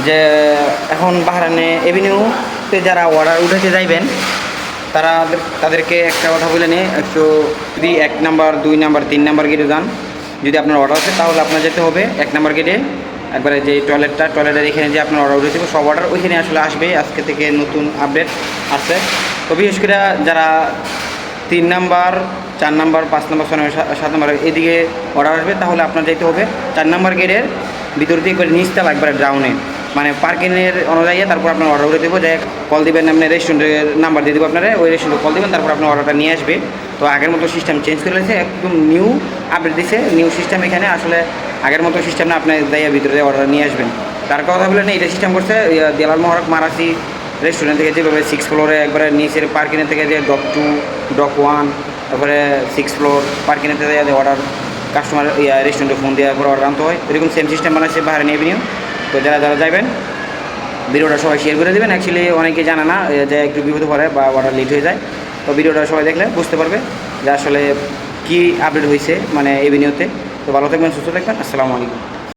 যে এখন বাহরাইনে এভিনিউতে যারা অর্ডার উঠাতে যাইবেন তাদেরকে একটা কথা বলে নিই, একটু যদি 1 নাম্বার 2 নাম্বার 3 নাম্বার গেটে যান, যদি আপনার অর্ডার আছে তাহলে আপনার যেতে হবে 1 নাম্বার গেটে। একবারে যে টয়লেটের এখানে যে আপনার অর্ডার উঠেছে সব অর্ডার ওইখানে আসলে আসবে। আজকে থেকে নতুন আপডেট আসছে। তো বিশেষ করে যারা 3 number 4 number 5 number 6 number 7 number এদিকে অর্ডার আসবে তাহলে আপনার যেতে হবে 4 নাম্বার গেটের ভিতর দিয়ে করে নিচতলা একবারে ডাউনে, মানে পার্কিংয়ের অনুযায়ী। তারপর আপনার অর্ডার করে দেবো, যে কল দিবেন, আপনার রেস্টুরেন্টের নাম্বার দিয়ে দেবো আপনারা, ওই রেস্টুরেন্টে কল দেবেন, তারপর আপনার অর্ডারটা নিয়ে আসবে। তো আগের মতো সিস্টেম চেঞ্জ করে রয়েছে, একদম নিউ আপডেট দিচ্ছে, নিউ সিস্টেম। এখানে আসলে আগের মতো সিস্টেম না, আপনার যাইয়া ভিতরে অর্ডার নিয়ে আসবেন। তার কথা বলে না, এটা সিস্টেম করছে দেলাল মহরক মারাসি রেস্টুরেন্ট থেকে, যেভাবে 6 ফ্লোরে একবারে নিচের পার্কিংয়ের থেকে যে ডক 2 ডক 1 তারপরে 6 ফ্লোর পার্কিংয়ের থেকে অর্ডার কাস্টমার রেস্টুরেন্টে ফোন দেওয়ার পর অর্ডার আনতে হয়, এরকম সেম সিস্টেম বানাচ্ছে বাহরাইন এভিনিউ। তো যারা যাবেন ভিডিওটা সবাই শেয়ার করে দেবেন। অ্যাকচুয়ালি অনেকে জানে না, যে একটু বিপদে পড়ে বা অর্ডার লেট হয়ে যায়। তো ভিডিওটা সবাই দেখলে বুঝতে পারবে যে আসলে কী আপডেট হয়েছে মানে এভিনিউতে। তো ভালো থাকবেন, সুস্থ থাকবেন। আসসালামু আলাইকুম।